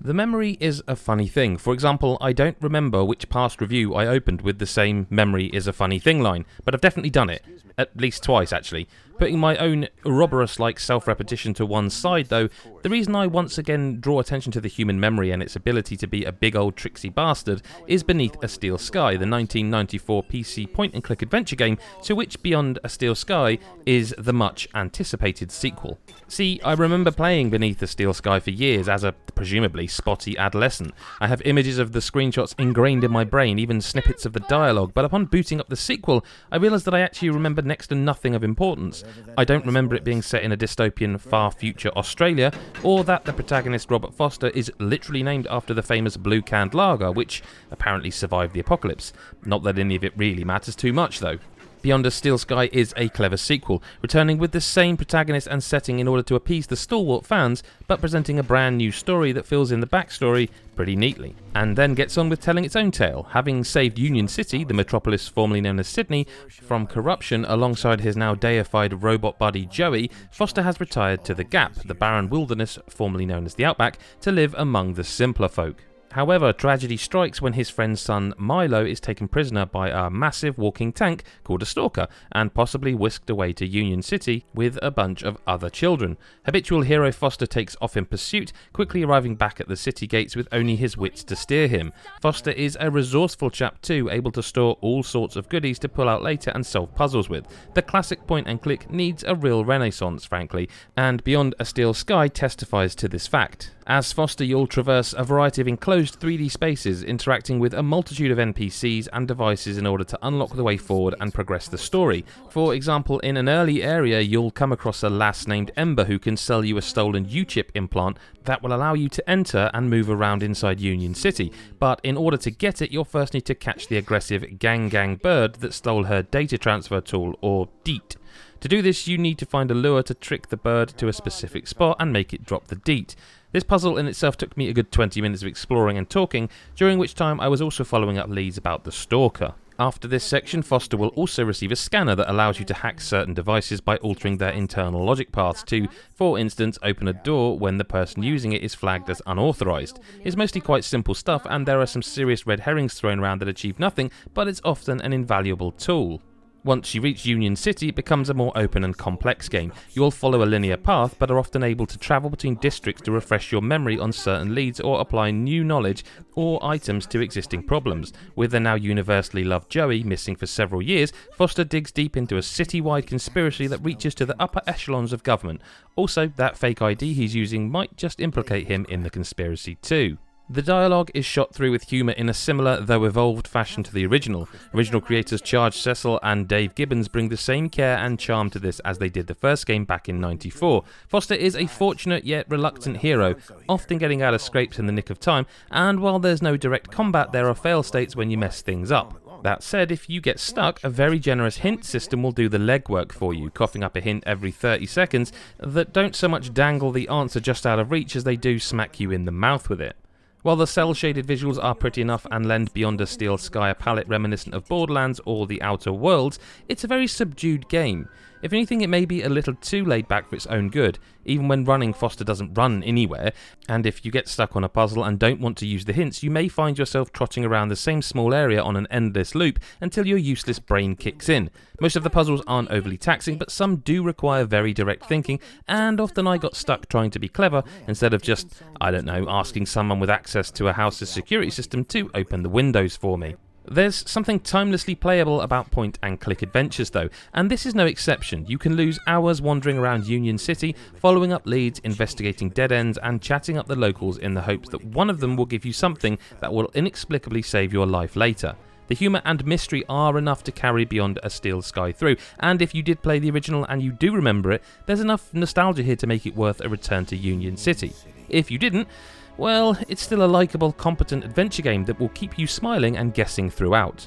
The memory is a funny thing. For example, I don't remember which past review I opened with the same "memory is a funny thing" line, but I've definitely done it. At least twice, actually. Putting my own Ouroboros-like self-repetition to one side, though, the reason I once again draw attention to the human memory and its ability to be a big old tricksy bastard is Beneath a Steel Sky, the 1994 PC point-and-click adventure game to which Beyond a Steel Sky is the much-anticipated sequel. See, I remember playing Beneath a Steel Sky for years as a presumably spotty adolescent. I have images of the screenshots ingrained in my brain, even snippets of the dialogue, but upon booting up the sequel, I realised that I actually remember next to nothing of importance. I don't remember it being set in a dystopian far future Australia, or that the protagonist Robert Foster is literally named after the famous blue canned lager, which apparently survived the apocalypse. Not that any of it really matters too much though. Beyond a Steel Sky is a clever sequel, returning with the same protagonist and setting in order to appease the stalwart fans, but presenting a brand new story that fills in the backstory pretty neatly, and then gets on with telling its own tale. Having saved Union City, the metropolis formerly known as Sydney, from corruption alongside his now deified robot buddy Joey, Foster has retired to the Gap, the barren wilderness formerly known as the Outback, to live among the simpler folk. However, tragedy strikes when his friend's son Milo is taken prisoner by a massive walking tank called a stalker and possibly whisked away to Union City with a bunch of other children. Habitual hero Foster takes off in pursuit, quickly arriving back at the city gates with only his wits to steer him. Foster is a resourceful chap too, able to store all sorts of goodies to pull out later and solve puzzles with. The classic point and click needs a real renaissance, frankly, and Beyond a Steel Sky testifies to this fact. As Foster, you'll traverse a variety of enclosed 3D spaces, interacting with a multitude of NPCs and devices in order to unlock the way forward and progress the story. For example, in an early area, you'll come across a lass named Ember who can sell you a stolen U-chip implant that will allow you to enter and move around inside Union City. But in order to get it, you'll first need to catch the aggressive gang bird that stole her data transfer tool, or DEET. To do this, you need to find a lure to trick the bird to a specific spot and make it drop the DEET. This puzzle in itself took me a good 20 minutes of exploring and talking, during which time I was also following up leads about the stalker. After this section, Foster will also receive a scanner that allows you to hack certain devices by altering their internal logic paths to, for instance, open a door when the person using it is flagged as unauthorized. It's mostly quite simple stuff, and there are some serious red herrings thrown around that achieve nothing, but it's often an invaluable tool. Once you reach Union City, it becomes a more open and complex game. You will follow a linear path, but are often able to travel between districts to refresh your memory on certain leads or apply new knowledge or items to existing problems. With the now universally loved Joey missing for several years, Foster digs deep into a city-wide conspiracy that reaches to the upper echelons of government. Also, that fake ID he's using might just implicate him in the conspiracy too. The dialogue is shot through with humour in a similar, though evolved, fashion to the original. Original creators Charge Cecil and Dave Gibbons bring the same care and charm to this as they did the first game back in '94. Foster is a fortunate yet reluctant hero, often getting out of scrapes in the nick of time, and while there's no direct combat, there are fail states when you mess things up. That said, if you get stuck, a very generous hint system will do the legwork for you, coughing up a hint every 30 seconds that don't so much dangle the answer just out of reach as they do smack you in the mouth with it. While the cel-shaded visuals are pretty enough and lend Beyond a Steel Sky a palette reminiscent of Borderlands or The Outer Worlds, it's a very subdued game. If anything, it may be a little too laid back for its own good. Even when running, Foster doesn't run anywhere, and if you get stuck on a puzzle and don't want to use the hints, you may find yourself trotting around the same small area on an endless loop until your useless brain kicks in. Most of the puzzles aren't overly taxing, but some do require very direct thinking, and often I got stuck trying to be clever instead of just, I don't know, asking someone with access to a house's security system to open the windows for me. There's something timelessly playable about point-and-click adventures though, and this is no exception. You can lose hours wandering around Union City, following up leads, investigating dead ends, and chatting up the locals in the hopes that one of them will give you something that will inexplicably save your life later. The humour and mystery are enough to carry Beyond a Steel Sky through, and if you did play the original and you do remember it, there's enough nostalgia here to make it worth a return to Union City. If you didn't, well, it's still a likeable, competent adventure game that will keep you smiling and guessing throughout.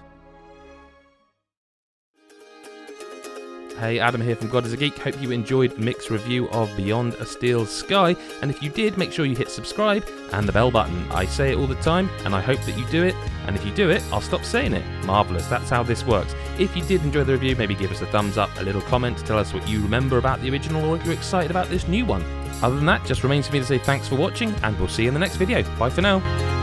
Hey, Adam here from God is a Geek. Hope you enjoyed Mick's review of Beyond a Steel Sky, and if you did, make sure you hit subscribe and the bell button. I say it all the time, and I hope that you do it, and if you do it, I'll stop saying it. Marvellous, that's how this works. If you did enjoy the review, maybe give us a thumbs up, a little comment to tell us what you remember about the original or what you're excited about this new one. Other than that, just remains for me to say thanks for watching, and we'll see you in the next video. Bye for now.